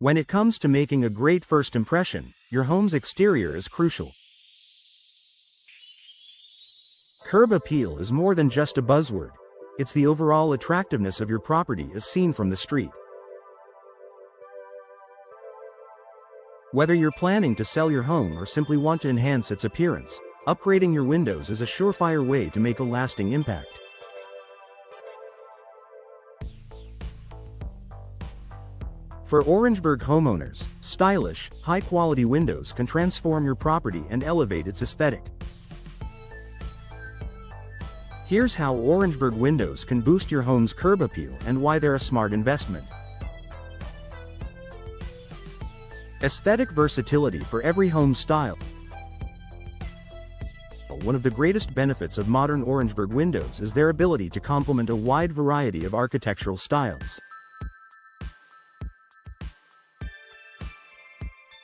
When it comes to making a great first impression, your home's exterior is crucial. Curb appeal is more than just a buzzword. It's the overall attractiveness of your property as seen from the street. Whether you're planning to sell your home or simply want to enhance its appearance, upgrading your windows is a surefire way to make a lasting impact. For Orangeburg homeowners, stylish, high-quality windows can transform your property and elevate its aesthetic. Here's how Orangeburg Windows can boost your home's curb appeal and why they're a smart investment. Aesthetic versatility for every home style. One of the greatest benefits of modern Orangeburg windows is their ability to complement a wide variety of architectural styles.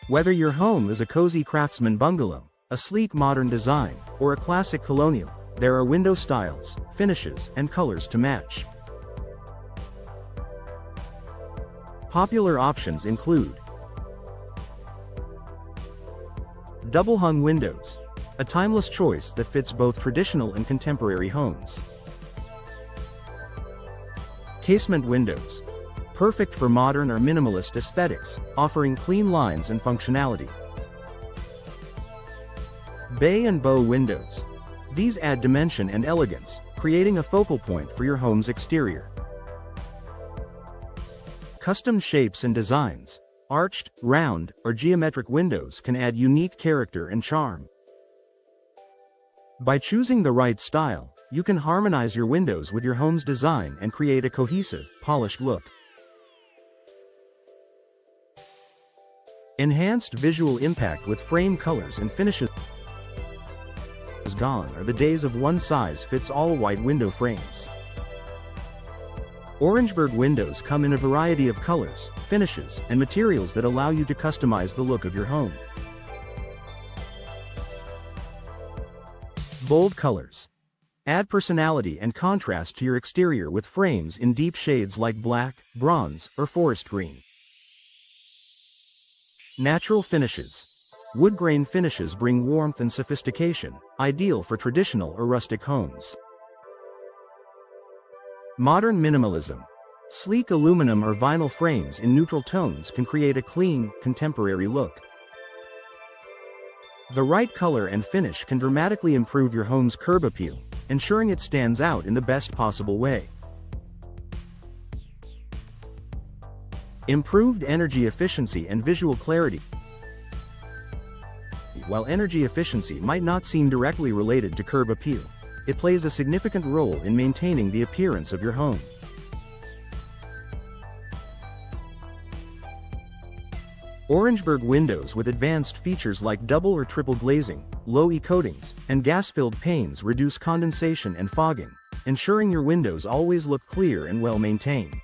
Whether your home is a cozy craftsman bungalow, a sleek modern design, or a classic colonial, there are window styles, finishes, and colors to match. Popular options include double-hung windows, a timeless choice that fits both traditional and contemporary homes. Casement windows, perfect for modern or minimalist aesthetics, offering clean lines and functionality. Bay and bow windows. These add dimension and elegance, creating a focal point for your home's exterior. Custom shapes and designs. Arched, round, or geometric windows can add unique character and charm. By choosing the right style, you can harmonize your windows with your home's design and create a cohesive, polished look. Enhanced visual impact with frame colors and finishes. Gone are the days of one-size-fits-all white window frames. Orangeburg windows come in a variety of colors, finishes, and materials that allow you to customize the look of your home. Bold colors. Add personality and contrast to your exterior with frames in deep shades like black, bronze, or forest green. Natural finishes. Wood grain finishes bring warmth and sophistication, ideal for traditional or rustic homes. Modern minimalism. Sleek aluminum or vinyl frames in neutral tones can create a clean, contemporary look. The right color and finish can dramatically improve your home's curb appeal, ensuring it stands out in the best possible way. Improved energy efficiency and visual clarity. While energy efficiency might not seem directly related to curb appeal, it plays a significant role in maintaining the appearance of your home. Orangeburg windows with advanced features like double or triple glazing, low-E coatings, and gas-filled panes reduce condensation and fogging, ensuring your windows always look clear and well-maintained.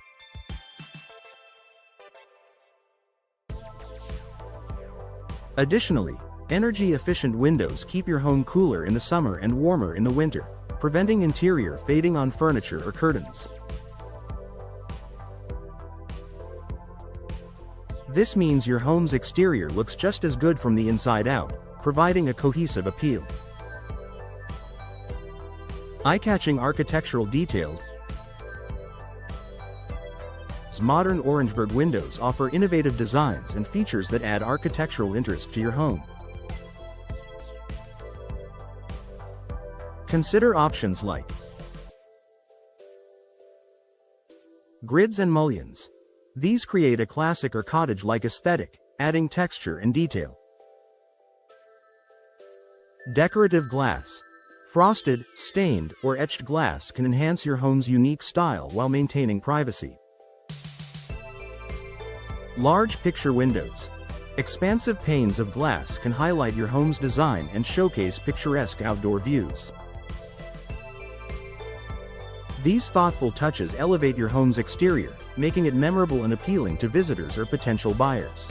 Additionally, energy-efficient windows keep your home cooler in the summer and warmer in the winter, preventing interior fading on furniture or curtains. This means your home's exterior looks just as good from the inside out, providing a cohesive appeal. Eye-catching architectural details. Modern Orangeburg windows offer innovative designs and features that add architectural interest to your home. Consider options like grids and mullions. These create a classic or cottage-like aesthetic, adding texture and detail. Decorative glass. Frosted, stained, or etched glass can enhance your home's unique style while maintaining privacy. Large picture windows. Expansive panes of glass can highlight your home's design and showcase picturesque outdoor views. These thoughtful touches elevate your home's exterior, making it memorable and appealing to visitors or potential buyers.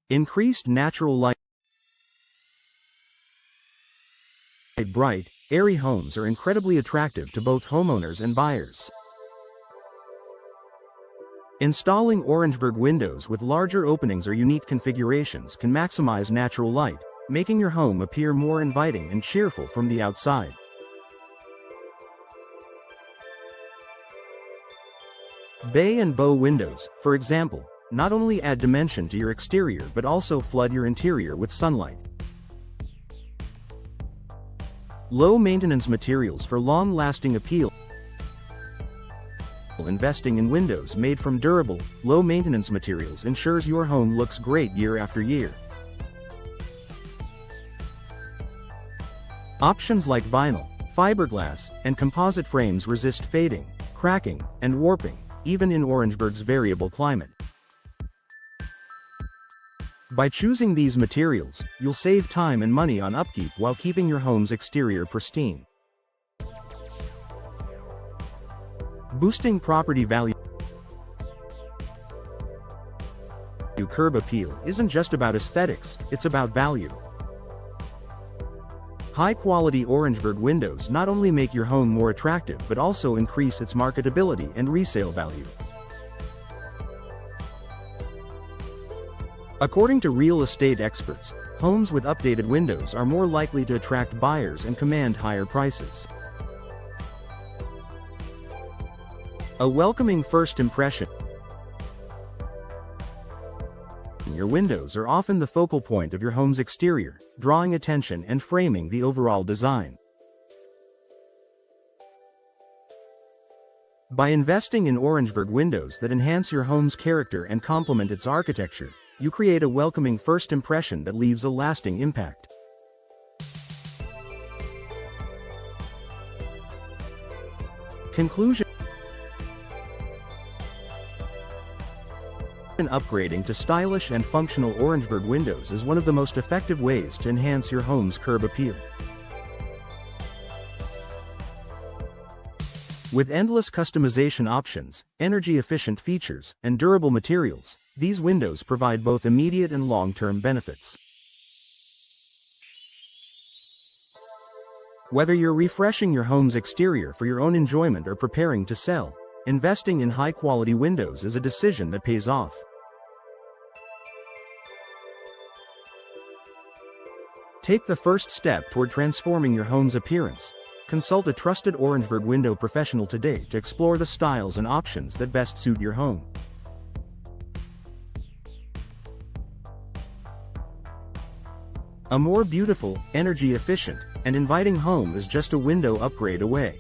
Increased natural light. Bright, airy homes are incredibly attractive to both homeowners and buyers. Installing Orangeburg windows with larger openings or unique configurations can maximize natural light, making your home appear more inviting and cheerful from the outside. Bay and bow windows, for example, not only add dimension to your exterior but also flood your interior with sunlight. Low-maintenance materials for long-lasting appeal. Investing in windows made from durable, low-maintenance materials ensures your home looks great year after year. Options like vinyl, fiberglass, and composite frames resist fading, cracking, and warping, even in Orangeburg's variable climate. By choosing these materials, you'll save time and money on upkeep while keeping your home's exterior pristine. Boosting property value. Curb appeal isn't just about aesthetics, it's about value. High-quality Orangeburg windows not only make your home more attractive but also increase its marketability and resale value. According to real estate experts, homes with updated windows are more likely to attract buyers and command higher prices. A welcoming first impression. Your windows are often the focal point of your home's exterior, drawing attention and framing the overall design. By investing in Orangeburg windows that enhance your home's character and complement its architecture, you create a welcoming first impression that leaves a lasting impact. Conclusion. Upgrading to stylish and functional Orangeburg windows is one of the most effective ways to enhance your home's curb appeal. With endless customization options, energy-efficient features, and durable materials, these windows provide both immediate and long-term benefits. Whether you're refreshing your home's exterior for your own enjoyment or preparing to sell, investing in high-quality windows is a decision that pays off. Take the first step toward transforming your home's appearance. Consult a trusted Orangeburg window professional today to explore the styles and options that best suit your home. A more beautiful, energy-efficient, and inviting home is just a window upgrade away.